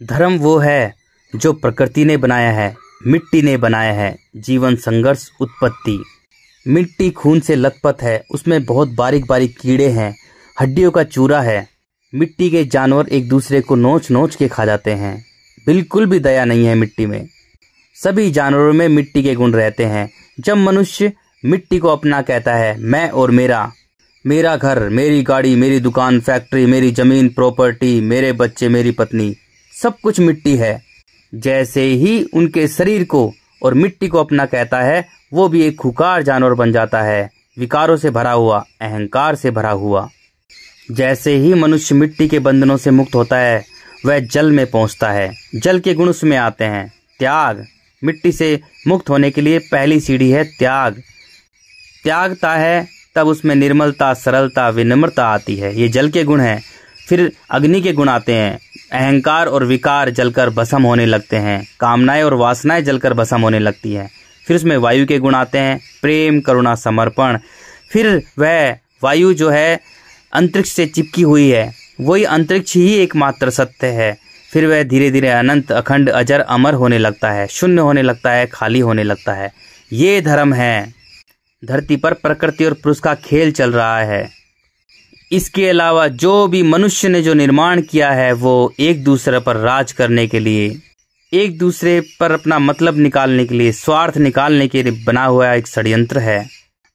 धर्म वो है जो प्रकृति ने बनाया है, मिट्टी ने बनाया है। जीवन संघर्ष उत्पत्ति। मिट्टी खून से लथपथ है, उसमें बहुत बारीक बारीक कीड़े हैं, हड्डियों का चूरा है। मिट्टी के जानवर एक दूसरे को नोच नोच के खा जाते हैं। बिल्कुल भी दया नहीं है मिट्टी में। सभी जानवरों में मिट्टी के गुण रहते हैं। जब मनुष्य मिट्टी को अपना कहता है, मैं और मेरा, मेरा घर, मेरी गाड़ी, मेरी दुकान, फैक्ट्री, मेरी जमीन, प्रॉपर्टी, मेरे बच्चे, मेरी पत्नी, सब कुछ मिट्टी है। जैसे ही उनके शरीर को और मिट्टी को अपना कहता है, वो भी एक खुंखार जानवर बन जाता है, विकारों से भरा हुआ, अहंकार से भरा हुआ। जैसे ही मनुष्य मिट्टी के बंधनों से मुक्त होता है, वह जल में पहुंचता है। जल के गुण उसमें आते हैं। त्याग। मिट्टी से मुक्त होने के लिए पहली सीढ़ी है त्याग। त्यागता है तब उसमें निर्मलता, सरलता, विनम्रता आती है। ये जल के गुण हैं। फिर अग्नि के गुण आते हैं। अहंकार और विकार जलकर भस्म होने लगते हैं। कामनाएं और वासनाएं जलकर भस्म होने लगती हैं। फिर उसमें वायु के गुण आते हैं। प्रेम, करुणा, समर्पण। फिर वह वायु जो है अंतरिक्ष से चिपकी हुई है, वही अंतरिक्ष ही एकमात्र सत्य है। फिर वह धीरे धीरे अनंत, अखंड, अजर, अमर होने लगता है, शून्य होने लगता है, खाली होने लगता है। ये धर्म है। धरती पर प्रकृति और पुरुष का खेल चल रहा है। इसके अलावा जो भी मनुष्य ने जो निर्माण किया है, वो एक दूसरे पर राज करने के लिए, एक दूसरे पर अपना मतलब निकालने के लिए, स्वार्थ निकालने के लिए बना हुआ एक षड्यंत्र है।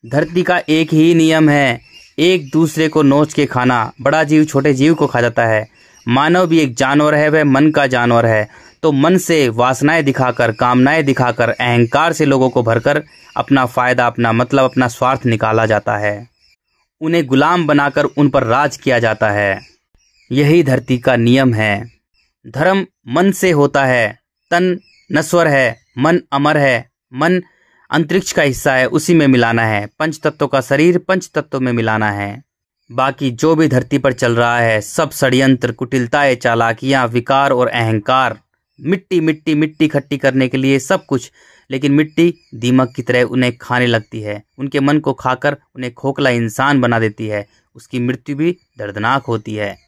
धरती का एक ही नियम है, एक दूसरे को नोच के खाना। बड़ा जीव छोटे जीव को खा जाता है। मानव भी एक जानवर है, वह मन का जानवर है। तो मन से वासनाएं दिखाकर, कामनाएं दिखाकर, अहंकार से लोगों को भरकर अपना फायदा, अपना मतलब, अपना स्वार्थ निकाला जाता है। उन्हें गुलाम बनाकर उन पर राज किया जाता है। यही धरती का नियम है। धर्म मन से होता है। तन नश्वर है, मन अमर है। मन अंतरिक्ष का हिस्सा है, उसी में मिलाना है। पंच तत्वों का शरीर पंच तत्वों में मिलाना है। बाकी जो भी धरती पर चल रहा है, सब षड्यंत्र, कुटिलताएं, चालाकियां, विकार और अहंकार। मिट्टी मिट्टी मिट्टी खट्टी करने के लिए सब कुछ। लेकिन मिट्टी दीमक की तरह उन्हें खाने लगती है। उनके मन को खाकर उन्हें खोखला इंसान बना देती है। उसकी मृत्यु भी दर्दनाक होती है।